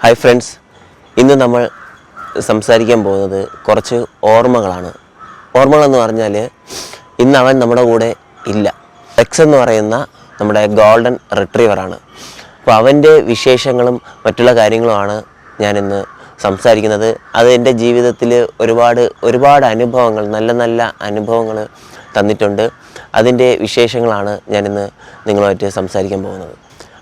Hi friends, ഇന്ന് നമ്മൾ സംസാരിക്കാൻ പോകുന്നത് കുറച്ച് ഓർമ്മകളാണ്. ഓർമ്മകളെന്ന് പറഞ്ഞാൽ ഇന്ന് അവൻ നമ്മുടെ കൂടെ ഇല്ല. റെക്സ് എന്ന് പറയുന്ന നമ്മുടെ ഗോൾഡൻ റിട്രീവറാണ്. അപ്പോൾ അവൻ്റെ വിശേഷങ്ങളും മറ്റുള്ള കാര്യങ്ങളുമാണ് ഞാനിന്ന് സംസാരിക്കുന്നത്. അത് എൻ്റെ ജീവിതത്തിൽ ഒരുപാട് അനുഭവങ്ങൾ, നല്ല നല്ല അനുഭവങ്ങൾ തന്നിട്ടുണ്ട്. അതിൻ്റെ വിശേഷങ്ങളാണ് ഞാനിന്ന് നിങ്ങളുമായിട്ട് സംസാരിക്കാൻ പോകുന്നത്.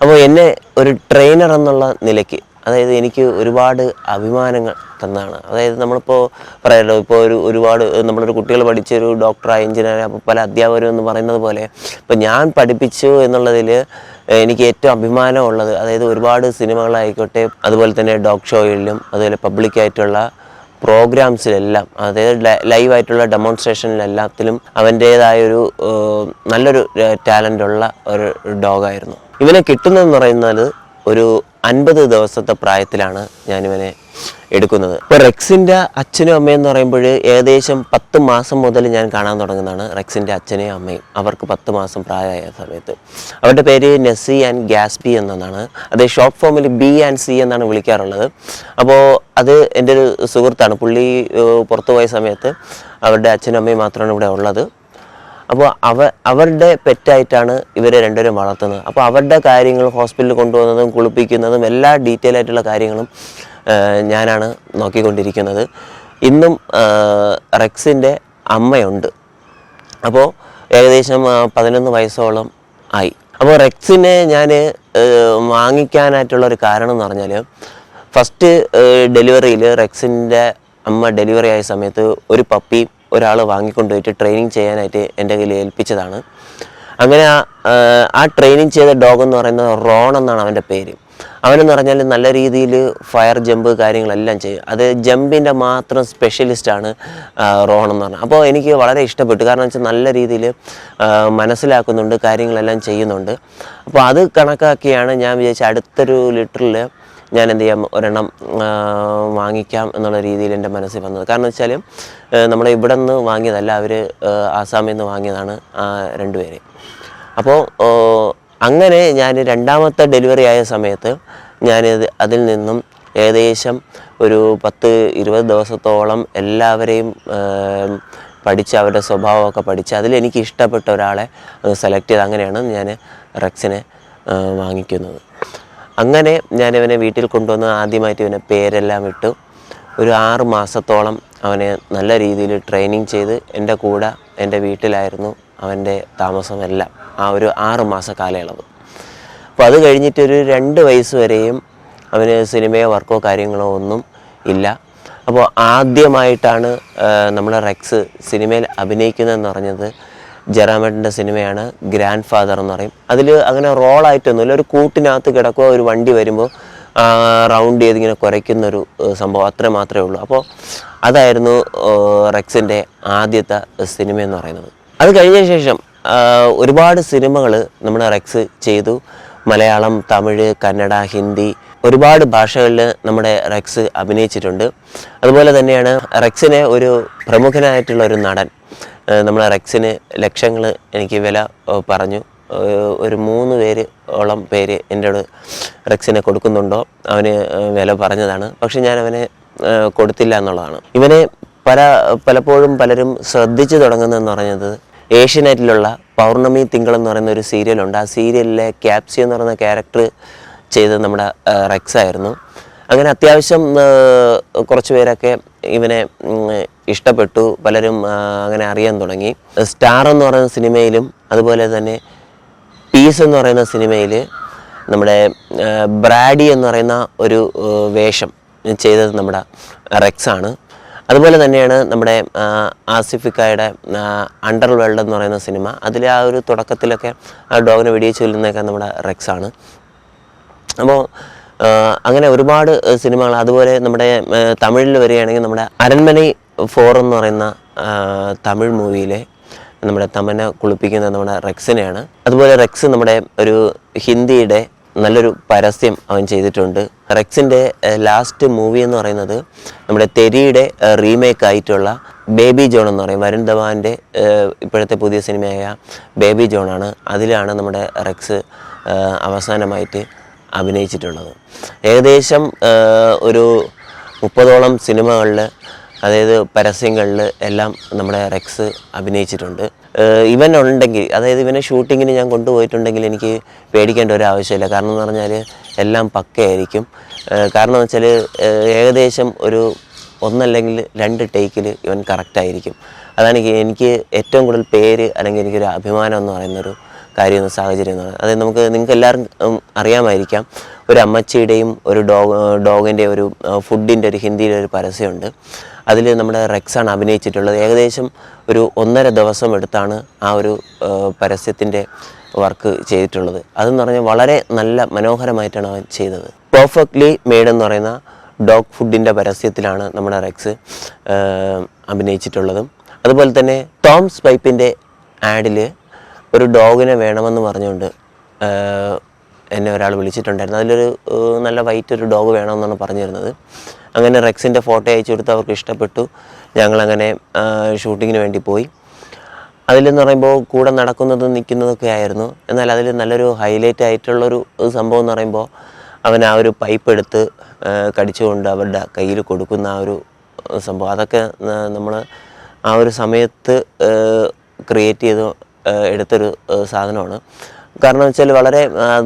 അപ്പോൾ എന്നെ ഒരു ട്രെയിനർ എന്നുള്ള നിലയ്ക്ക്, അതായത് എനിക്ക് ഒരുപാട് അഭിമാനങ്ങൾ തന്നതാണ്. അതായത് നമ്മളിപ്പോൾ പറയാമല്ലോ, ഇപ്പോൾ ഒരുപാട് നമ്മളൊരു കുട്ടികൾ പഠിച്ചൊരു ഡോക്ടറായ എഞ്ചിനീയർ, അപ്പോൾ പല അധ്യാപകരും എന്ന് പറയുന്നത് പോലെ ഇപ്പോൾ ഞാൻ പഠിപ്പിച്ചു എന്നുള്ളതിൽ എനിക്ക് ഏറ്റവും അഭിമാനമുള്ളത്, അതായത് ഒരുപാട് സിനിമകളായിക്കോട്ടെ, അതുപോലെ തന്നെ ഡോഗ് ഷോയിലും അതുപോലെ പബ്ലിക്കായിട്ടുള്ള പ്രോഗ്രാംസിലെല്ലാം, അതായത് ലൈവായിട്ടുള്ള ഡെമോൺസ്ട്രേഷനിലെല്ലാത്തിലും അവൻ്റേതായൊരു നല്ലൊരു ടാലൻ്റുള്ള ഒരു ഡോഗായിരുന്നു. ഇവനെ കിട്ടുന്നതെന്ന് പറയുന്നത് ഒരു 50 ദിവസത്തെ പ്രായത്തിലാണ് ഞാനിവനെ എടുക്കുന്നത്. ഇപ്പോൾ റെക്സിൻ്റെ അച്ഛനും അമ്മയും എന്ന് പറയുമ്പോൾ ഏകദേശം 10 മാസം മുതൽ ഞാൻ കാണാൻ തുടങ്ങുന്നതാണ് റെക്സിൻ്റെ അച്ഛനെയും അമ്മയും. അവർക്ക് 10 മാസം പ്രായമായ സമയത്ത് അവരുടെ പേര് നെസ്സി ആൻഡ് ഗാസ്പി എന്നാണ്. അത് ഷോർട്ട് ഫോമിൽ ബി ആൻഡ് സി എന്നാണ് വിളിക്കാറുള്ളത്. അപ്പോൾ അത് എൻ്റെ ഒരു സുഹൃത്താണ്. പുള്ളി പുറത്തു പോയ സമയത്ത് അവരുടെ അച്ഛനും അമ്മയും മാത്രമാണ് ഇവിടെ ഉള്ളത്. അപ്പോൾ അവരുടെ പെറ്റായിട്ടാണ് ഇവരെ രണ്ടുപേരും വളർത്തുന്നത്. അപ്പോൾ അവരുടെ കാര്യങ്ങൾ, ഹോസ്പിറ്റലിൽ കൊണ്ടുപോകുന്നതും കുളിപ്പിക്കുന്നതും എല്ലാ ഡീറ്റെയിൽ ആയിട്ടുള്ള കാര്യങ്ങളും ഞാനാണ് നോക്കിക്കൊണ്ടിരിക്കുന്നത്. ഇന്നും റെക്സിൻ്റെ അമ്മയുണ്ട്. അപ്പോൾ ഏകദേശം 11 വയസ്സോളം ആയി. അപ്പോൾ റെക്സിനെ ഞാൻ വാങ്ങിക്കാനായിട്ടുള്ളൊരു കാരണം എന്ന് പറഞ്ഞാൽ, ഫസ്റ്റ് ഡെലിവറിയിൽ റെക്സിൻ്റെ അമ്മ ഡെലിവറി ആയ സമയത്ത് ഒരു പപ്പി ഒരാൾ വാങ്ങിക്കൊണ്ടുപോയിട്ട് ട്രെയിനിങ് ചെയ്യാനായിട്ട് എൻ്റെ കയ്യിൽ ഏൽപ്പിച്ചതാണ്. അങ്ങനെ ആ ട്രെയിനിങ് ചെയ്ത ഡോഗ് എന്ന് പറയുന്നത് റോൺ എന്നാണ് അവൻ്റെ പേര്. അവനെന്ന് പറഞ്ഞാൽ നല്ല രീതിയിൽ ഫയർ ജമ്പ് കാര്യങ്ങളെല്ലാം ചെയ്യും. അത് ജമ്പിൻ്റെ മാത്രം സ്പെഷ്യലിസ്റ്റാണ് റോൺ എന്ന് പറഞ്ഞാൽ. അപ്പോൾ എനിക്ക് വളരെ ഇഷ്ടപ്പെട്ടു. കാരണം വെച്ചാൽ നല്ല രീതിയിൽ മനസ്സിലാക്കുന്നുണ്ട്, കാര്യങ്ങളെല്ലാം ചെയ്യുന്നുണ്ട്. അപ്പോൾ അത് കണക്കാക്കിയാണ് ഞാൻ വിചാരിച്ച അടുത്തൊരു ലിറ്ററിൽ ഞാൻ എന്ത് ചെയ്യാം, ഒരെണ്ണം വാങ്ങിക്കാം എന്നുള്ള രീതിയിൽ എൻ്റെ മനസ്സിൽ വന്നത്. കാരണം വെച്ചാൽ നമ്മൾ ഇവിടെ നിന്ന് വാങ്ങിയതല്ല, അവർ ആസാമിൽ നിന്ന് വാങ്ങിയതാണ് രണ്ടുപേരെ. അപ്പോൾ അങ്ങനെ ഞാൻ രണ്ടാമത്തെ ഡെലിവറി ആയ സമയത്ത് അതിൽ നിന്നും ഏകദേശം ഒരു 10-20 ദിവസത്തോളം എല്ലാവരെയും പഠിച്ച്, അവരുടെ സ്വഭാവമൊക്കെ പഠിച്ച് അതിലെനിക്ക് ഇഷ്ടപ്പെട്ട ഒരാളെ സെലക്ട് ചെയ്ത് അങ്ങനെയാണ് ഞാൻ റെക്സിനെ വാങ്ങിക്കുന്നത്. അങ്ങനെ ഞാനിവനെ വീട്ടിൽ കൊണ്ടുവന്ന് ആദ്യമായിട്ട് ഇവനെ പേരെല്ലാം ഇട്ടു. ഒരു 6 മാസത്തോളം അവനെ നല്ല രീതിയിൽ ട്രെയിനിങ് ചെയ്ത് എൻ്റെ കൂടെ, എൻ്റെ വീട്ടിലായിരുന്നു അവൻ്റെ താമസമെല്ലാം ആ ഒരു 6 മാസ കാലയളവ്. അപ്പോൾ അത് കഴിഞ്ഞിട്ട് ഒരു 2 വയസ്സ് വരെയും അവന് സിനിമയോ വർക്കോ കാര്യങ്ങളോ ഒന്നും ഇല്ല. അപ്പോൾ ആദ്യമായിട്ടാണ് നമ്മൾ റെക്സ് സിനിമയിൽ അഭിനയിക്കുന്നതെന്ന് പറഞ്ഞത് ജയറാമേട്ടൻ്റെ സിനിമയാണ് ഗ്രാൻഡ് ഫാദർ എന്ന് പറയും. അതിൽ അങ്ങനെ റോളായിട്ടൊന്നുമില്ല, ഒരു കൂട്ടിനകത്ത് കിടക്കുക, ഒരു വണ്ടി വരുമ്പോൾ റൗണ്ട് ചെയ്ത് ഇങ്ങനെ കുരയ്ക്കുന്നൊരു സംഭവം, അത്ര മാത്രമേ ഉള്ളൂ. അപ്പോൾ അതായിരുന്നു റെക്സിൻ്റെ ആദ്യത്തെ സിനിമ എന്ന് പറയുന്നത്. അത് കഴിഞ്ഞ ശേഷം ഒരുപാട് സിനിമകൾ നമ്മുടെ റെക്സ് ചെയ്തു. മലയാളം, തമിഴ്, കന്നഡ, ഹിന്ദി, ഒരുപാട് ഭാഷകളിൽ നമ്മുടെ റെക്സ് അഭിനയിച്ചിട്ടുണ്ട്. അതുപോലെ തന്നെയാണ് റെക്സിനെ ഒരു പ്രമുഖനായിട്ടുള്ള ഒരു നടൻ നമ്മളെ റെക്സിന് ലക്ഷങ്ങൾ എനിക്ക് വില പറഞ്ഞു. ഒരു 3 പേര് എന്നോട് റെക്സിനെ കൊടുക്കുന്നുണ്ടോ അവന് വില പറഞ്ഞതാണ്. പക്ഷെ ഞാൻ അവനെ കൊടുത്തില്ല എന്നുള്ളതാണ്. ഇവനെ പലപ്പോഴും പലരും ശ്രദ്ധിച്ചു തുടങ്ങുന്നതെന്ന് പറഞ്ഞത് ഏഷ്യനെറ്റിലുള്ള പൗർണമി തിങ്കൾ എന്ന് പറയുന്ന ഒരു സീരിയലുണ്ട്. ആ സീരിയലിലെ ക്യാപ്സി എന്ന് പറയുന്ന ക്യാരക്ടർ ചെയ്തത് നമ്മുടെ റെക്സ് ആയിരുന്നു. അങ്ങനെ അത്യാവശ്യം കുറച്ച് പേരൊക്കെ ഇവനെ ഇഷ്ടപ്പെട്ടു, പലരും അങ്ങനെ അറിയാൻ തുടങ്ങി. സ്റ്റാർ എന്ന് പറയുന്ന സിനിമയിലും അതുപോലെ തന്നെ പീസ് എന്ന് പറയുന്ന സിനിമയിൽ നമ്മുടെ ബ്രാഡി എന്ന് പറയുന്ന ഒരു വേഷം ചെയ്തത് നമ്മുടെ റെക്സാണ്. അതുപോലെ തന്നെയാണ് നമ്മുടെ ആസിഫിക്കായുടെ അണ്ടർ വേൾഡ് എന്ന് പറയുന്ന സിനിമ, അതിൽ ആ ഒരു തുടക്കത്തിലൊക്കെ ആ ഡോഗിനെ വെടിവെച്ച് കൊല്ലുന്നതൊക്കെ നമ്മുടെ റെക്സാണ്. അപ്പോൾ അങ്ങനെ ഒരുപാട് സിനിമകൾ. അതുപോലെ നമ്മുടെ തമിഴിൽ വരികയാണെങ്കിൽ നമ്മുടെ അരൺമനൈ 4 എന്ന് പറയുന്ന തമിഴ് മൂവിയിലെ നമ്മുടെ തമന കുളിപ്പിക്കുന്ന നമ്മുടെ റെക്സിനെയാണ്. അതുപോലെ റെക്സ് നമ്മുടെ ഒരു ഹിന്ദിയുടെ നല്ലൊരു പരസ്യം അവൻ ചെയ്തിട്ടുണ്ട്. റെക്സിൻ്റെ ലാസ്റ്റ് മൂവി എന്ന് പറയുന്നത് നമ്മുടെ തെരിയുടെ റീമേക്ക് ആയിട്ടുള്ള ബേബി ജോൺ എന്ന് പറയും. വരുൺ ധവാൻ്റെ ഇപ്പോഴത്തെ പുതിയ സിനിമയായ ബേബി ജോണാണ്. അതിലാണ് നമ്മുടെ റെക്സ് അവസാനമായിട്ട് അഭിനയിച്ചിട്ടുള്ളത്. ഏകദേശം ഒരു 30ഓളം സിനിമകളിൽ, അതായത് പരസ്യങ്ങളിൽ എല്ലാം നമ്മുടെ റെക്സ് അഭിനയിച്ചിട്ടുണ്ട്. ഇവൻ ഉണ്ടെങ്കിൽ, അതായത് ഇവനെ ഷൂട്ടിങ്ങിന് ഞാൻ കൊണ്ടുപോയിട്ടുണ്ടെങ്കിൽ എനിക്ക് പേടിക്കേണ്ട ഒരു ആവശ്യമില്ല. കാരണം എന്ന് പറഞ്ഞാൽ എല്ലാം പക്കയായിരിക്കും. കാരണം എന്ന് വെച്ചാൽ ഏകദേശം ഒരു 1 അല്ലെങ്കിൽ 2 ടേക്കിൽ ഇവൻ കറക്റ്റായിരിക്കും. അതാണ് എനിക്ക് ഏറ്റവും കൂടുതൽ പേര് അല്ലെങ്കിൽ എനിക്കൊരു അഭിമാനം എന്ന് പറയുന്നൊരു കാര്യം, സാഹചര്യം എന്ന് പറയുന്നത്. അതായത് നിങ്ങൾക്ക് എല്ലാവർക്കും അറിയാമായിരിക്കാം, ഒരു അമ്മച്ചിയുടെയും ഒരു ഡോഗിൻ്റെ ഒരു ഫുഡിൻ്റെ ഒരു ഹിന്ദിയിലെ ഒരു പരസ്യമുണ്ട്. അതിൽ നമ്മുടെ റെക്സാണ് അഭിനയിച്ചിട്ടുള്ളത്. ഏകദേശം ഒരു 1.5 ദിവസം എടുത്താണ് ആ ഒരു പരസ്യത്തിൻ്റെ വർക്ക് ചെയ്തിട്ടുള്ളത്. അതെന്ന് പറഞ്ഞാൽ വളരെ നല്ല മനോഹരമായിട്ടാണ് അവൻ ചെയ്തത്. പെർഫെക്റ്റ്ലി മെയ്ഡ് എന്ന് പറയുന്ന ഡോഗ് ഫുഡിൻ്റെ പരസ്യത്തിലാണ് നമ്മുടെ റെക്സ് അഭിനയിച്ചിട്ടുള്ളതും. അതുപോലെ തന്നെ ടോംസ് പൈപ്പിൻ്റെ ആഡിൽ ഒരു ഡോഗിനെ വേണമെന്ന് പറഞ്ഞുകൊണ്ട് എന്നെ ഒരാൾ വിളിച്ചിട്ടുണ്ടായിരുന്നു. അതിലൊരു നല്ല വൈറ്റ് ഒരു ഡോഗ് വേണമെന്നാണ് പറഞ്ഞിരുന്നത്. അങ്ങനെ റെക്സിൻ്റെ ഫോട്ടോ അയച്ചു കൊടുത്ത് അവർക്ക് ഇഷ്ടപ്പെട്ടു. ഞങ്ങളങ്ങനെ ഷൂട്ടിങ്ങിന് വേണ്ടി പോയി. അതിലെന്ന് പറയുമ്പോൾ കൂടെ നടക്കുന്നതും നിൽക്കുന്നതൊക്കെ ആയിരുന്നു. എന്നാൽ അതിൽ നല്ലൊരു ഹൈലൈറ്റ് ആയിട്ടുള്ളൊരു സംഭവം എന്ന് പറയുമ്പോൾ അവൻ ആ ഒരു പൈപ്പ് എടുത്ത് കടിച്ചുകൊണ്ട് അവരുടെ കയ്യിൽ കൊടുക്കുന്ന ആ ഒരു സംഭവം, അതൊക്കെ നമ്മൾ ആ ഒരു സമയത്ത് ക്രിയേറ്റ് ചെയ്ത് എടുത്തൊരു സാധനമാണ്. കാരണം വെച്ചാൽ വളരെ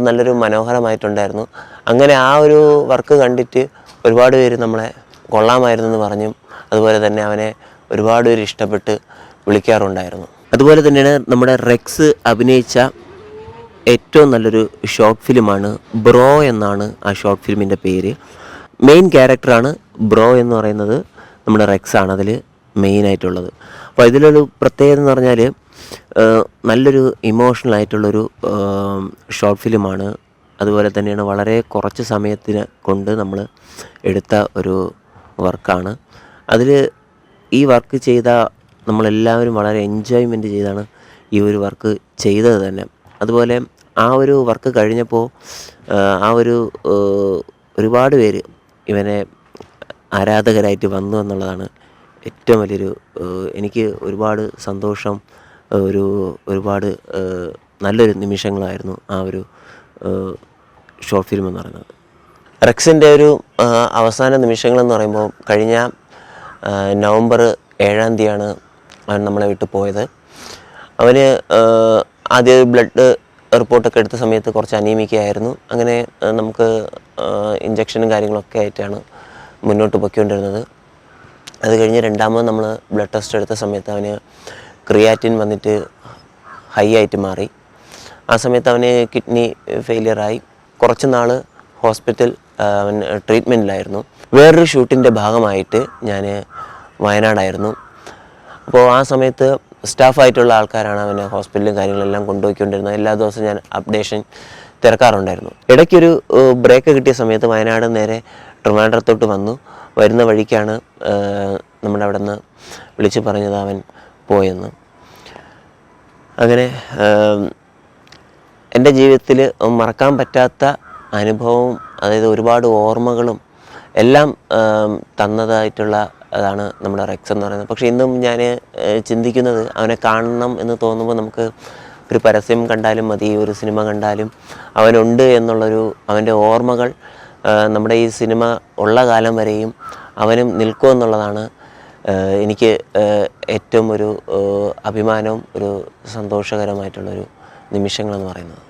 നല്ലൊരു മനോഹരമായിട്ടുണ്ടായിരുന്നു. അങ്ങനെ ആ ഒരു വർക്ക് കണ്ടിട്ട് ഒരുപാട് പേര് നമ്മളെ കൊള്ളാമായിരുന്നു എന്ന് പറഞ്ഞും, അതുപോലെ തന്നെ അവനെ ഒരുപാട് പേര് ഇഷ്ടപ്പെട്ട് വിളിക്കാറുണ്ടായിരുന്നു. അതുപോലെ തന്നെയാണ് നമ്മുടെ റെക്സ് അഭിനയിച്ച ഏറ്റവും നല്ലൊരു ഷോർട്ട് ഫിലിമാണ് ബ്രോ എന്നാണ് ആ ഷോർട്ട് ഫിലിമിൻ്റെ പേര്. മെയിൻ ക്യാരക്ടറാണ് ബ്രോ എന്ന് പറയുന്നത്, നമ്മുടെ റെക്സാണ് അതിൽ മെയിനായിട്ടുള്ളത്. അപ്പോൾ ഇതിലൊരു പ്രത്യേകത എന്ന് പറഞ്ഞാൽ നല്ലൊരു ഇമോഷണൽ ആയിട്ടുള്ളൊരു ഷോർട്ട് ഫിലിമാണ്. അതുപോലെ തന്നെയാണ് വളരെ കുറച്ച് സമയത്തിന് കൊണ്ട് നമ്മൾ എടുത്ത ഒരു വർക്കാണ്. അതിൽ ഈ വർക്ക് ചെയ്ത നമ്മളെല്ലാവരും വളരെ എൻജോയ്മെൻറ്റ് ചെയ്താണ് ഈ ഒരു വർക്ക് ചെയ്തത് തന്നെ. അതുപോലെ ആ ഒരു വർക്ക് കഴിഞ്ഞപ്പോൾ ആ ഒരു ഒരുപാട് പേര് ഇവനെ ആരാധകരായിട്ട് വന്നു എന്നുള്ളതാണ് ഏറ്റവും വലിയൊരു, എനിക്ക് ഒരുപാട് സന്തോഷം, ഒരുപാട് നല്ലൊരു നിമിഷങ്ങളായിരുന്നു ആ ഒരു ഷോർട്ട് ഫിലിം എന്ന് പറയുന്നത്. റെക്സിൻ്റെ ഒരു അവസാന നിമിഷങ്ങളെന്ന് പറയുമ്പോൾ കഴിഞ്ഞ നവംബർ 7-ാം തീയതിയാണ് അവൻ നമ്മളെ വിട്ടു പോയത്. അവന് ആദ്യം ബ്ലഡ് റിപ്പോർട്ടൊക്കെ എടുത്ത സമയത്ത് കുറച്ച് അനീമിക്കായിരുന്നു. അങ്ങനെ നമുക്ക് ഇഞ്ചക്ഷനും കാര്യങ്ങളൊക്കെ ആയിട്ടാണ് മുന്നോട്ട് പൊയ്ക്കൊണ്ടിരുന്നത്. അത് കഴിഞ്ഞ് രണ്ടാമത് നമ്മൾ ബ്ലഡ് ടെസ്റ്റ് എടുത്ത സമയത്ത് അവന് ക്രിയാറ്റിൻ വന്നിട്ട് ഹൈ ആയിട്ട് മാറി. ആ സമയത്ത് അവന് കിഡ്നി ഫെയിലിയറായി. കുറച്ച് നാൾ ഹോസ്പിറ്റൽ അവൻ ട്രീറ്റ്മെൻറ്റിലായിരുന്നു. വേറൊരു ഷൂട്ടിൻ്റെ ഭാഗമായിട്ട് ഞാൻ വയനാടായിരുന്നു. അപ്പോൾ ആ സമയത്ത് സ്റ്റാഫായിട്ടുള്ള ആൾക്കാരാണ് അവനെ ഹോസ്പിറ്റലും കാര്യങ്ങളെല്ലാം കൊണ്ടുപോയിക്കൊണ്ടിരുന്നത്. എല്ലാ ദിവസവും ഞാൻ അപ്ഡേഷൻ തിരക്കാറുണ്ടായിരുന്നു. ഇടയ്ക്കൊരു ബ്രേക്ക് കിട്ടിയ സമയത്ത് വയനാട് നേരെ ട്രിവാൻഡ്രത്തോട്ട് വന്നു. വരുന്ന വഴിക്കാണ് നമ്മുടെ അവിടെ നിന്ന് വിളിച്ച് പറഞ്ഞത് അവൻ പോയെന്ന്. അങ്ങനെ എൻ്റെ ജീവിതത്തിൽ മറക്കാൻ പറ്റാത്ത അനുഭവവും, അതായത് ഒരുപാട് ഓർമ്മകളും എല്ലാം തന്നതായിട്ടുള്ള അതാണ് നമ്മുടെ റെക്സ് എന്ന് പറയുന്നത്. പക്ഷേ ഇന്നും ഞാൻ ചിന്തിക്കുന്നത്, അവനെ കാണണം എന്ന് തോന്നുമ്പോൾ നമുക്ക് ഒരു പരസ്യം കണ്ടാലും മതി, ഒരു സിനിമ കണ്ടാലും അവനുണ്ട് എന്നുള്ളൊരു അവൻ്റെ ഓർമ്മകൾ നമ്മുടെ ഈ സിനിമ ഉള്ള കാലം വരെയും അവനും നിൽക്കുമെന്നുള്ളതാണ് എനിക്ക് ഏറ്റവും ഒരു അഭിമാനവും ഒരു സന്തോഷകരമായിട്ടുള്ളൊരു നിമിഷങ്ങളെന്ന് പറയുന്നത്.